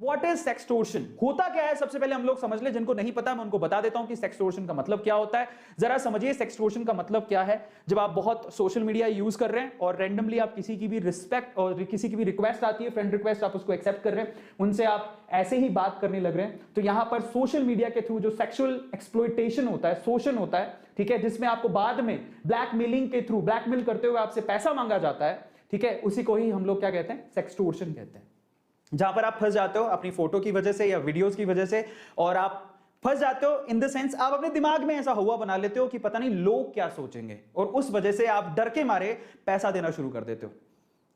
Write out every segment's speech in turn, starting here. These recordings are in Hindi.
व्हाट इज सेक्सटोर्शन, होता क्या है सबसे पहले हम लोग समझ ले, जिनको नहीं पता मैं उनको बता देता हूं कि सेक्सटोर्शन का मतलब क्या होता है। जरा समझिए सेक्सटोर्शन का मतलब क्या है। जब आप बहुत सोशल मीडिया यूज कर रहे हैं और रैंडमली आप किसी की भी रिस्पेक्ट और किसी की भी रिक्वेस्ट आती है, फ्रेंड रिक्वेस्ट, आप उसको एक्सेप्ट कर रहे हैं, उनसे आप ऐसे ही बात करने लग रहे हैं, तो यहां पर सोशल मीडिया के थ्रू जो सेक्सुअल एक्सप्लॉयटेशन होता है, शोषण होता है, ठीक है, जिसमें आपको बाद में ब्लैकमेलिंग के थ्रू, ब्लैकमेल करते हुए आपसे पैसा मांगा जाता है, ठीक है, उसी को ही हम लोग क्या कहते हैं, सेक्सटोर्शन कहते हैं। जहां पर आप फंस जाते हो अपनी फोटो की वजह से या वीडियोस की वजह से, और आप फंस जाते हो इन द सेंस आप अपने दिमाग में ऐसा हुआ बना लेते हो कि पता नहीं लोग क्या सोचेंगे, और उस वजह से आप डर के मारे पैसा देना शुरू कर देते हो।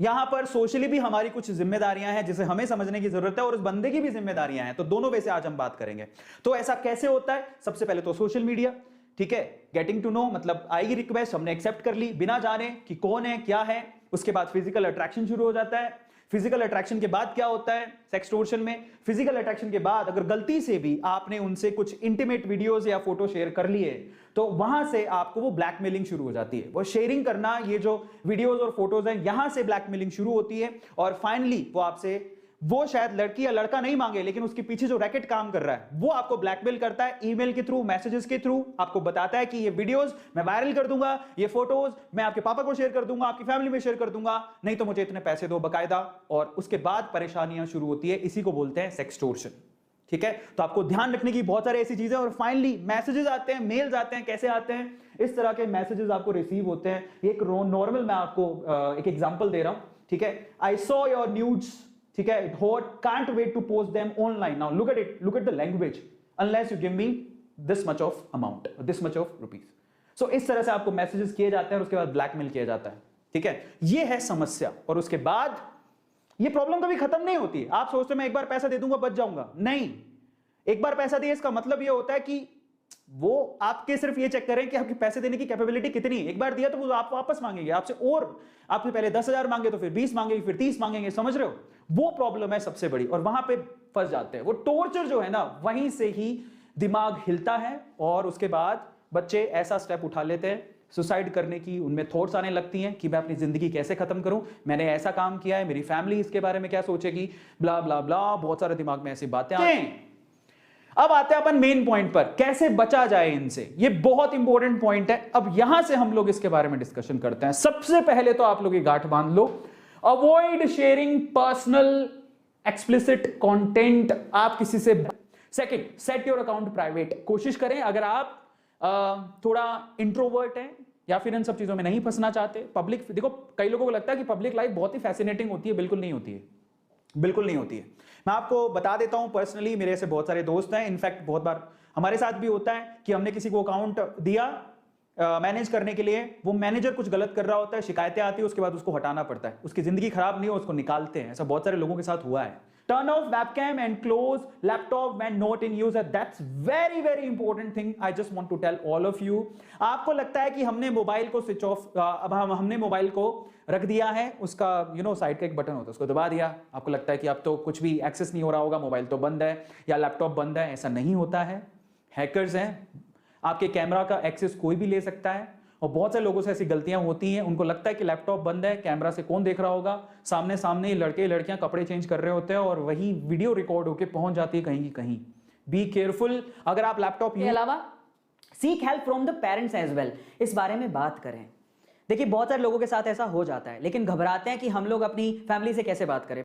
यहां पर सोशली भी हमारी कुछ जिम्मेदारियां हैं जिसे हमें समझने की जरूरत है, और उस बंदे की भी जिम्मेदारियां हैं, तो दोनों वे से आज हम बात करेंगे। तो ऐसा कैसे होता है, सबसे पहले तो सोशल मीडिया, ठीक है, गेटिंग टू नो, मतलब आएगी रिक्वेस्ट, हमने एक्सेप्ट कर ली बिना जाने कि कौन है क्या है, उसके बाद फिजिकल अट्रैक्शन शुरू हो जाता है। फिजिकल अट्रैक्शन के बाद क्या होता है सेक्सटोर्शन में, फिजिकल अट्रैक्शन के बाद अगर गलती से भी आपने उनसे कुछ इंटीमेट वीडियोस या फोटो शेयर कर लिए, तो वहां से आपको वो ब्लैकमेलिंग शुरू हो जाती है। वो शेयरिंग करना, ये जो वीडियोस और फोटोज हैं, यहां से ब्लैकमेलिंग शुरू होती है, और फाइनली वो आपसे, वो शायद लड़की या लड़का नहीं मांगे, लेकिन उसके पीछे जो रैकेट काम कर रहा है वो आपको ब्लैकमेल करता है, ईमेल के थ्रू, मैसेजेस के थ्रू, आपको बताता है कि ये वीडियोस मैं वायरल कर दूंगा, ये फोटोज मैं आपके पापा को शेयर कर दूंगा, आपकी फैमिली में शेयर कर दूंगा, नहीं तो मुझे इतने पैसे दो बकायदा, और उसके बाद परेशानियां शुरू होती है। इसी को बोलते हैं सेक्सटोर्शन, ठीक है। तो आपको ध्यान रखने की बहुत सारी ऐसी चीजें, और फाइनली मैसेजेस आते हैं, मेल्स आते हैं, कैसे आते हैं, इस तरह के मैसेजेस आपको रिसीव होते हैं। एक नॉर्मल मैं आपको एक एग्जांपल दे रहा हूं, ठीक है, आई सॉ योर न्यूड्स, ठीक है, it hot, can't wait to post them online, now look at it, look at the language, unless you give me this much of amount, this much of rupees. So इस तरह से आपको मैसेजेस किए जाते हैं और उसके बाद ब्लैकमेल किया जाता है, ठीक है। ये है समस्या, और उसके बाद ये प्रॉब्लम कभी खत्म नहीं होती। आप सोचते हो मैं एक बार पैसा दे दूंगा बच जाऊंगा, नहीं, एक बार पैसा दिए इसका मतलब ये होता है कि वो आपके सिर्फ ये चेक करें कि आपके पैसे देने की कैपेबिलिटी कितनी है। एक बार दिया तो वो आप वापस मांगेंगे आपसे, और आपसे पहले 10,000 मांगे तो फिर 20 मांगेंगे, फिर 30 मांगेंगे, समझ रहे हो, वो प्रॉब्लम है सबसे बड़ी, और वहां पे फंस जाते हैं। वो टॉर्चर जो है ना, वहीं से ही दिमाग हिलता है, और उसके बाद बच्चे ऐसा स्टेप उठा लेते हैं सुसाइड करने की, उनमें थॉट्स आने लगती हैं कि मैं अपनी जिंदगी कैसे खत्म करूं, मैंने ऐसा काम किया है, मेरी फैमिली इसके बारे में क्या सोचेगी, ब्ला ब्ला ब्ला, बहुत सारे दिमाग में ऐसी बातें आती हैं। अब आते हैं अपन मेन पॉइंट पर, कैसे बचा जाए इनसे, ये बहुत इंपॉर्टेंट पॉइंट है। अब यहां से हम लोग इसके बारे में डिस्कशन करते हैं। सबसे पहले तो आप लोग ये गांठ बांध लो, avoid sharing personal explicit content, आप किसी से। Second, set your account private, कोशिश करें अगर आप थोड़ा इंट्रोवर्ट हैं या फिर इन सब चीजों में नहीं फंसना चाहते, पब्लिक, देखो कई लोगों को लगता है कि पब्लिक लाइफ बहुत ही फैसिनेटिंग होती है, बिल्कुल नहीं होती है, बिल्कुल नहीं होती है। मैं आपको बता देता हूं, पर्सनली मेरे ऐसे बहुत सारे दोस्त हैं, इनफैक्ट बहुत बार हमारे साथ भी होता है कि हमने किसी को अकाउंट दिया मैनेज करने के लिए, वो मैनेजर कुछ गलत कर रहा होता है, शिकायतें आती है, उसके बाद उसको हटाना पड़ता है, उसकी जिंदगी खराब नहीं हो, उसको निकालते हैं। ऐसा बहुत सारे लोगों के साथ हुआ है। Turn off webcam and close laptop when not in use, that's very very important thing, I just want to tell all of you. आपको लगता है कि हमने मोबाइल को स्विच ऑफ, अब हमने मोबाइल को रख दिया है, उसका साइड का एक बटन होता है, उसको दबा दिया, आपको लगता है कि अब तो कुछ भी एक्सेस नहीं हो रहा होगा, मोबाइल तो बंद है या लैपटॉप बंद है। ऐसा नहीं होता है, हैकर्स हैं, आपके कैमरा का एक्सेस कोई भी ले सकता है, और बहुत से लोगों से ऐसी गलतियां होती हैं, उनको लगता है कि लैपटॉप बंद है, कैमरा से कौन देख रहा होगा, सामने सामने लड़के लड़कियां कपड़े चेंज कर रहे होते हैं, और वही वीडियो रिकॉर्ड होकर पहुंच जाती है कहीं की कहीं। Be careful. अगर आप लैपटॉप के अलावा seek help from the parents as well, इस बारे में बात करें। देखिए बहुत सारे लोगों के साथ ऐसा हो जाता है, लेकिन घबराते हैं कि हम लोग अपनी फैमिली से कैसे बात करें।